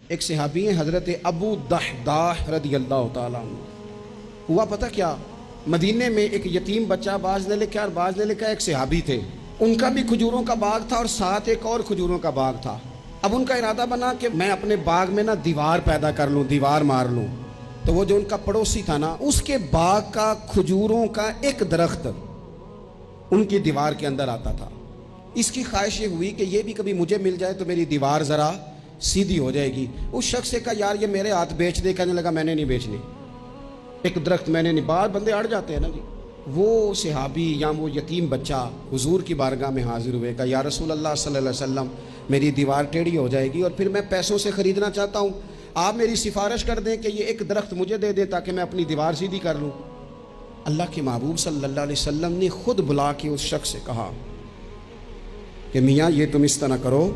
ایک صحابی ہیں حضرت ابو دحداح رضی اللہ تعالیٰ عنہ. ہوا پتہ کیا، مدینے میں ایک یتیم بچہ، بعض نے لکھا اور بعض نے لکھا ایک صحابی تھے، ان کا بھی کھجوروں کا باغ تھا اور ساتھ ایک اور کھجوروں کا باغ تھا. اب ان کا ارادہ بنا کہ میں اپنے باغ میں نا دیوار پیدا کر لوں، دیوار مار لوں. تو وہ جو ان کا پڑوسی تھا نا، اس کے باغ کا کھجوروں کا ایک درخت ان کی دیوار کے اندر آتا تھا. اس کی خواہش یہ ہوئی کہ یہ بھی کبھی مجھے مل جائے تو میری دیوار ذرا سیدھی ہو جائے گی. اس شخص سے کہا یار یہ میرے ہاتھ بیچ دے. کہنے لگا میں نے نہیں بیچنی، ایک درخت میں نے نہیں. بعض بندے اڑ جاتے ہیں نا جی. وہ صحابی یا وہ یتیم بچہ حضور کی بارگاہ میں حاضر ہوئے، کہا یا رسول اللہ صلی اللہ علیہ وسلم میری دیوار ٹیڑھی ہو جائے گی اور پھر میں پیسوں سے خریدنا چاہتا ہوں، آپ میری سفارش کر دیں کہ یہ ایک درخت مجھے دے دیں تاکہ میں اپنی دیوار سیدھی کر لوں. اللہ کے محبوب صلی اللہ علیہ وسلم نے خود بلا کے اس شخص سے کہا کہ میاں یہ تم اس طرح کرو،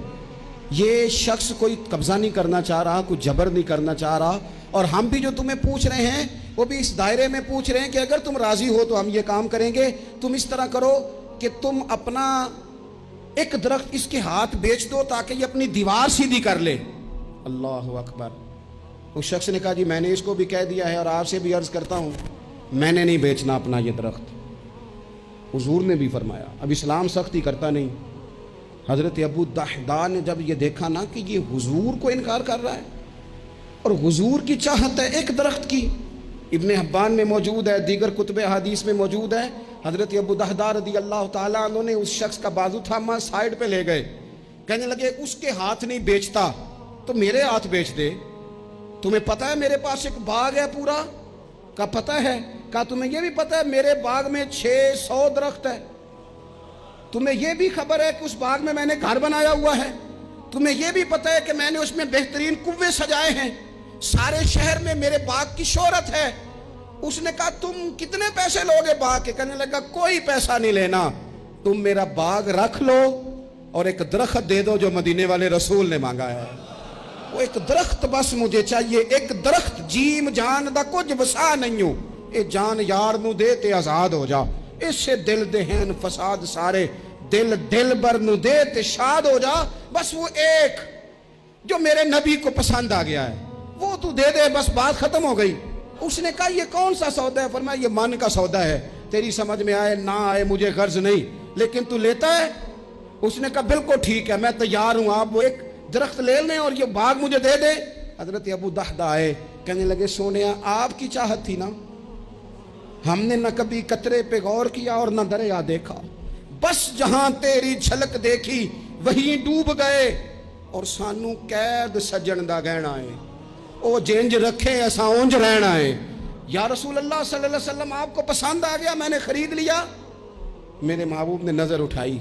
یہ شخص کوئی قبضہ نہیں کرنا چاہ رہا، کوئی جبر نہیں کرنا چاہ رہا، اور ہم بھی جو تمہیں پوچھ رہے ہیں وہ بھی اس دائرے میں پوچھ رہے ہیں کہ اگر تم راضی ہو تو ہم یہ کام کریں گے. تم اس طرح کرو کہ تم اپنا ایک درخت اس کے ہاتھ بیچ دو تاکہ یہ اپنی دیوار سیدھی کر لے. اللہ اکبر. اس شخص نے کہا جی میں نے اس کو بھی کہہ دیا ہے اور آپ سے بھی عرض کرتا ہوں میں نے نہیں بیچنا اپنا یہ درخت. حضور نے بھی فرمایا. اب اسلام سختی کرتا نہیں. حضرت ابو دحداح نے جب یہ دیکھا نا کہ یہ حضور کو انکار کر رہا ہے اور حضور کی چاہت ہے ایک درخت کی، ابن حبان میں موجود ہے، دیگر کتب احادیث میں موجود ہے، حضرت ابو دحداح رضی اللہ تعالیٰ عنہ نے اس شخص کا بازو تھاما، سائیڈ پہ لے گئے، کہنے لگے اس کے ہاتھ نہیں بیچتا تو میرے ہاتھ بیچ دے. تمہیں پتہ ہے میرے پاس ایک باغ ہے پورا؟ کا پتہ ہے. کہا تمہیں یہ بھی پتہ ہے میرے باغ میں 600 درخت ہے. تمہیں یہ بھی خبر ہے کہ اس باغ میں نے گھر بنایا ہوا ہے. تمہیں یہ بھی پتہ ہے کہ میں نے اس میں بہترین کنویں سجائے ہیں. سارے شہر میں میرے باغ کی شہرت ہے. اس نے کہا تم کتنے پیسے لوگے باغ کے؟ کہنے لگا کوئی پیسہ نہیں لینا، تم میرا باغ رکھ لو اور ایک درخت دے دو جو مدینے والے رسول نے مانگا ہے. وہ ایک درخت بس مجھے چاہیے، ایک درخت. جیم جان دا کچھ وسا نہیں ہوں، اے جان یار نو دے تے آزاد ہو جا. اس سے دل دہن فساد سارے، دل بر نو دے تے شاد ہو جا. بس وہ ایک جو میرے نبی کو پسند آ گیا ہے وہ تو دے دے، بس بات ختم ہو گئی. اس نے کہا یہ کون سا سودا ہے؟ فرمایا یہ من کا سودا ہے، تیری سمجھ میں آئے نہ آئے مجھے غرض نہیں، لیکن تو لیتا ہے؟ اس نے کہا بالکل ٹھیک ہے میں تیار ہوں، آپ وہ ایک درخت لے لیں اور یہ باغ مجھے دے دے. حضرت ابو دحداح آئے، کہنے لگے سونیا آپ کی چاہت تھی نا، ہم نے نہ کبھی قطرے پہ غور کیا اور نہ دریا دیکھا، بس جہاں تیری جھلک دیکھی وہیں ڈوب گئے اور سانو قید سجن دا گہنا ہے، او جنج رکھے ایسا اونج رہنا ہے. یا رسول اللہ صلی اللہ علیہ وسلم آپ کو پسند آ گیا، میں نے خرید لیا. میرے محبوب نے نظر اٹھائی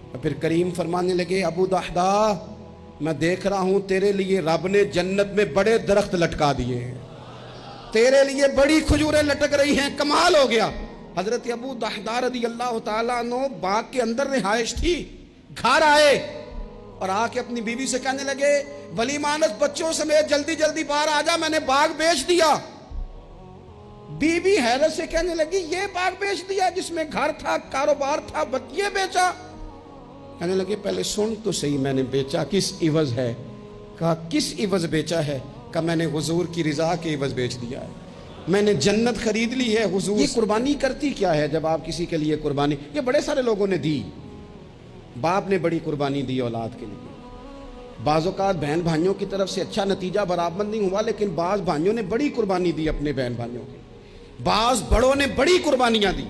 اور پھر کریم فرمانے لگے ابو دحداح میں دیکھ رہا ہوں تیرے لیے رب نے جنت میں بڑے درخت لٹکا دیے ہیں، تیرے لیے بڑی کھجوریں لٹک رہی ہیں، کمال ہو گیا. حضرت ابو دحداح رضی اللہ تعالیٰ عنہ باغ کے اندر رہائش تھی، گھر آئے اور آ کے اپنی بیوی سے کہنے لگے ولی مانس بچوں سمیت جلدی جلدی باہر آ جا، میں نے باغ بیچ دیا. بیوی حیرت سے کہنے لگی یہ باغ بیچ دیا جس میں گھر تھا، کاروبار تھا، یہ بیچا؟ کہنے لگے پہلے سن تو صحیح میں نے بیچا کس عوض ہے؟ کہا کس عوض بیچا ہے؟ کہا میں نے حضور کی رضا کے عوض بیچ دیا ہے، میں نے جنت خرید لی ہے. حضور یہ قربانی کرتی کیا ہے جب آپ کسی کے لیے قربانی؟ یہ بڑے سارے لوگوں نے دی، باپ نے بڑی قربانی دی اولاد کے لیے. بعض اوقات بہن بھائیوں کی طرف سے اچھا نتیجہ برآمد نہیں ہوا، لیکن بعض بھائیوں نے بڑی قربانی دی اپنے بہن بھائیوں کی، بعض بڑوں نے بڑی قربانیاں دی.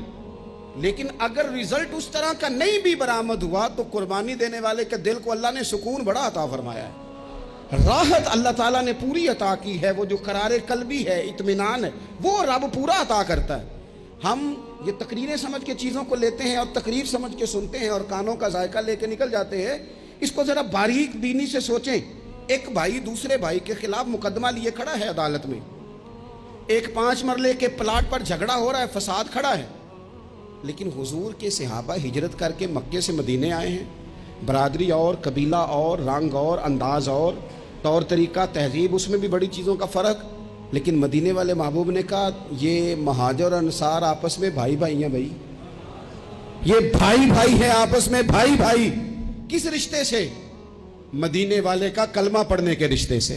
لیکن اگر رزلٹ اس طرح کا نہیں بھی برآمد ہوا تو قربانی دینے والے کے دل کو اللہ نے سکون بڑا عطا فرمایا ہے، راحت اللہ تعالیٰ نے پوری عطا کی ہے. وہ جو قرار قلبی ہے، اطمینان ہے، وہ رب پورا عطا کرتا ہے. ہم یہ تقریریں سمجھ کے چیزوں کو لیتے ہیں اور تقریر سمجھ کے سنتے ہیں اور کانوں کا ذائقہ لے کے نکل جاتے ہیں. اس کو ذرا باریک بینی سے سوچیں. ایک بھائی دوسرے بھائی کے خلاف مقدمہ لیے کھڑا ہے عدالت میں، ایک 5 مرلے کے پلاٹ پر جھگڑا ہو رہا ہے، فساد کھڑا ہے، لیکن حضور کے صحابہ ہجرت کر کے مکے سے مدینے آئے ہیں. برادری اور قبیلہ اور رنگ اور انداز اور طور طریقہ تہذیب، اس میں بھی بڑی چیزوں کا فرق. لیکن مدینے والے محبوب نے کہا یہ مہاجر اور انصار آپس میں بھائی بھائی ہیں، بھائی یہ بھائی بھائی ہیں آپس میں، بھائی بھائی. کس رشتے سے؟ مدینے والے کا کلمہ پڑھنے کے رشتے سے.